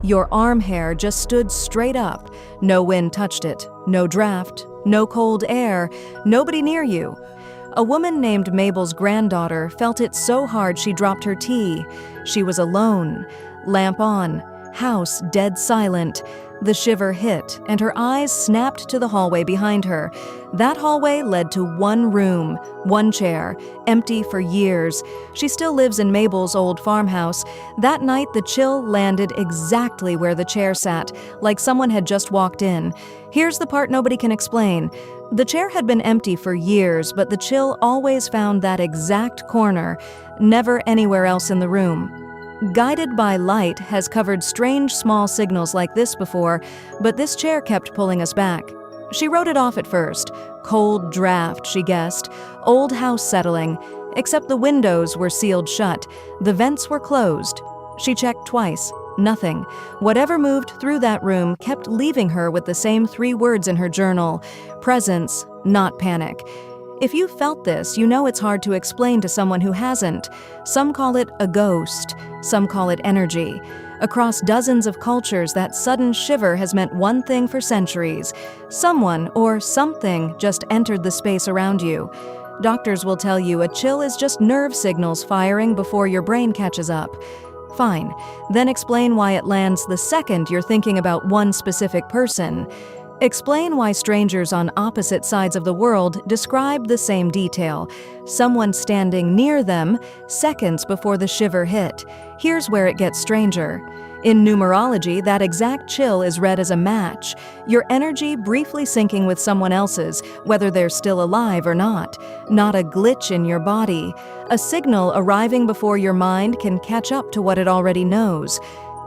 Your arm hair just stood straight up. No wind touched it, no draft, no cold air, nobody near you. A woman named Mabel's granddaughter felt it so hard she dropped her tea. She was alone. Lamp on. House dead silent. The shiver hit, and her eyes snapped to the hallway behind her. That hallway led to one room, one chair, empty for years. She still lives in Mabel's old farmhouse. That night, the chill landed exactly where the chair sat, like someone had just walked in. Here's the part nobody can explain. The chair had been empty for years, but the chill always found that exact corner, never anywhere else in the room. Guided by light has covered strange small signals like this before, but this chair kept pulling us back. She wrote it off at first. Cold draft, she guessed. Old house settling. Except the windows were sealed shut. The vents were closed. She checked twice. Nothing. Whatever moved through that room kept leaving her with the same 3 words in her journal. Presence, not panic. If you felt this, you know it's hard to explain to someone who hasn't. Some call it a ghost. Some call it energy. Across dozens of cultures, that sudden shiver has meant one thing for centuries. Someone or something just entered the space around you. Doctors will tell you a chill is just nerve signals firing before your brain catches up. Fine. Then explain why it lands the second you're thinking about one specific person. Explain why strangers on opposite sides of the world describe the same detail. Someone standing near them seconds before the shiver hit. Here's where it gets stranger. In numerology, that exact chill is read as a match. Your energy briefly syncing with someone else's, whether they're still alive or not. Not a glitch in your body. A signal arriving before your mind can catch up to what it already knows.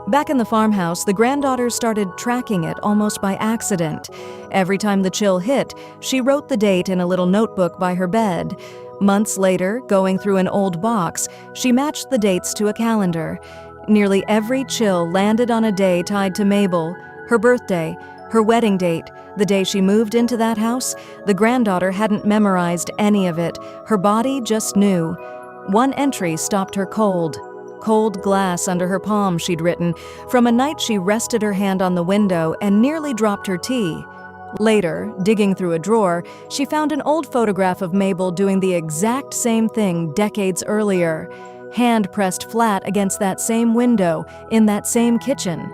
Back in the farmhouse, the granddaughter started tracking it almost by accident. Every time the chill hit, she wrote the date in a little notebook by her bed. Months later, going through an old box, she matched the dates to a calendar. Nearly every chill landed on a day tied to Mabel, her birthday, her wedding date, the day she moved into that house. The granddaughter hadn't memorized any of it. Her body just knew. One entry stopped her cold. Cold glass under her palm, she'd written, from a night she rested her hand on the window and nearly dropped her tea. Later, digging through a drawer, she found an old photograph of Mabel doing the exact same thing decades earlier. Hand pressed flat against that same window, in that same kitchen.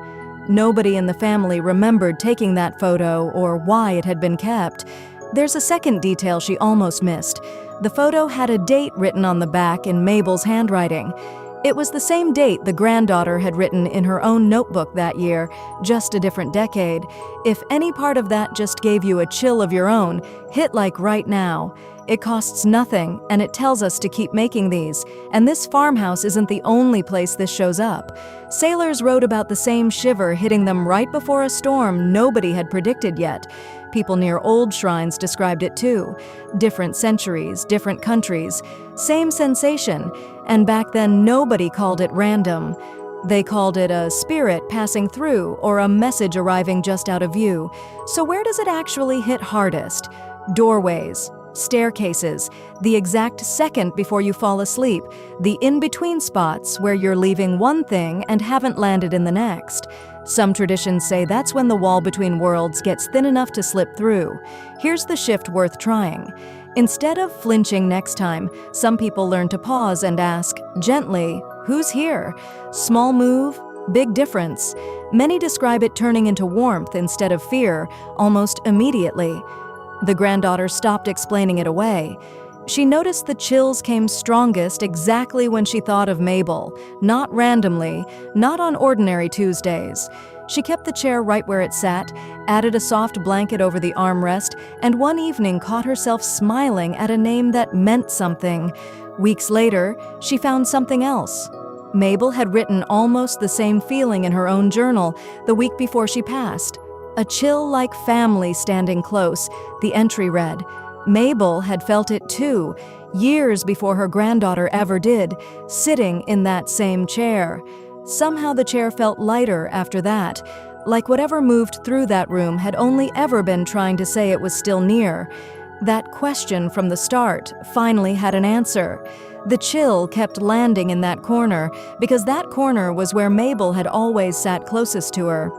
Nobody in the family remembered taking that photo or why it had been kept. There's a second detail she almost missed. The photo had a date written on the back in Mabel's handwriting. It was the same date the granddaughter had written in her own notebook that year, just a different decade. If any part of that just gave you a chill of your own, hit like right now. It costs nothing, and it tells us to keep making these. And this farmhouse isn't the only place this shows up. Sailors wrote about the same shiver hitting them right before a storm nobody had predicted yet. People near old shrines described it too. Different centuries, different countries. Same sensation. And back then, nobody called it random. They called it a spirit passing through or a message arriving just out of view. So where does it actually hit hardest? Doorways, staircases, the exact second before you fall asleep, the in-between spots where you're leaving one thing and haven't landed in the next. Some traditions say that's when the wall between worlds gets thin enough to slip through. Here's the shift worth trying. Instead of flinching next time, some people learn to pause and ask, gently, who's here? Small move, big difference. Many describe it turning into warmth instead of fear, almost immediately. The granddaughter stopped explaining it away. She noticed the chills came strongest exactly when she thought of Mabel, not randomly, not on ordinary Tuesdays. She kept the chair right where it sat, added a soft blanket over the armrest, and one evening caught herself smiling at a name that meant something. Weeks later, she found something else. Mabel had written almost the same feeling in her own journal the week before she passed. A chill like family standing close, the entry read. Mabel had felt it too, years before her granddaughter ever did, sitting in that same chair. Somehow the chair felt lighter after that, like whatever moved through that room had only ever been trying to say it was still near. That question from the start finally had an answer. The chill kept landing in that corner because that corner was where Mabel had always sat closest to her.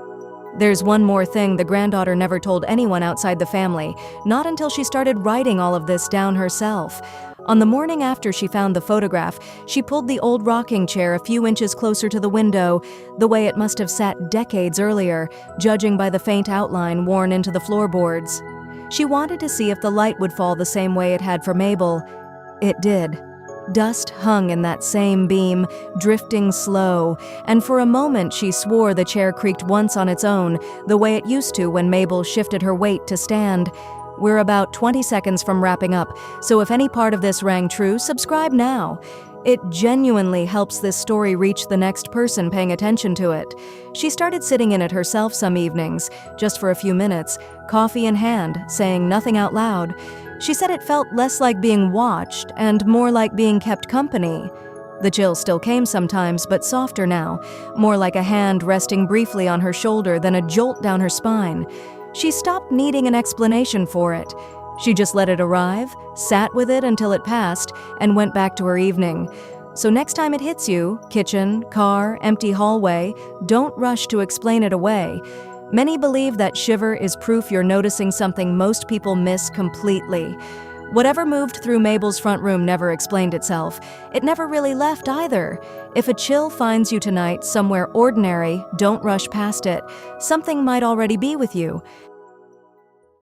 There's one more thing the granddaughter never told anyone outside the family, not until she started writing all of this down herself. On the morning after she found the photograph, she pulled the old rocking chair a few inches closer to the window, the way it must have sat decades earlier, judging by the faint outline worn into the floorboards. She wanted to see if the light would fall the same way it had for Mabel. It did. Dust hung in that same beam, drifting slow, and for a moment she swore the chair creaked once on its own, the way it used to when Mabel shifted her weight to stand. We're about 20 seconds from wrapping up, so if any part of this rang true, subscribe now. It genuinely helps this story reach the next person paying attention to it. She started sitting in it herself some evenings, just for a few minutes, coffee in hand, saying nothing out loud. She said it felt less like being watched and more like being kept company. The chills still came sometimes, but softer now, more like a hand resting briefly on her shoulder than a jolt down her spine. She stopped needing an explanation for it. She just let it arrive, sat with it until it passed, and went back to her evening. So next time it hits you, kitchen, car, empty hallway, don't rush to explain it away. Many believe that Shiver is proof you're noticing something most people miss completely. Whatever moved through Mabel's front room never explained itself. It never really left either. If a chill finds you tonight somewhere ordinary, don't rush past it. Something might already be with you.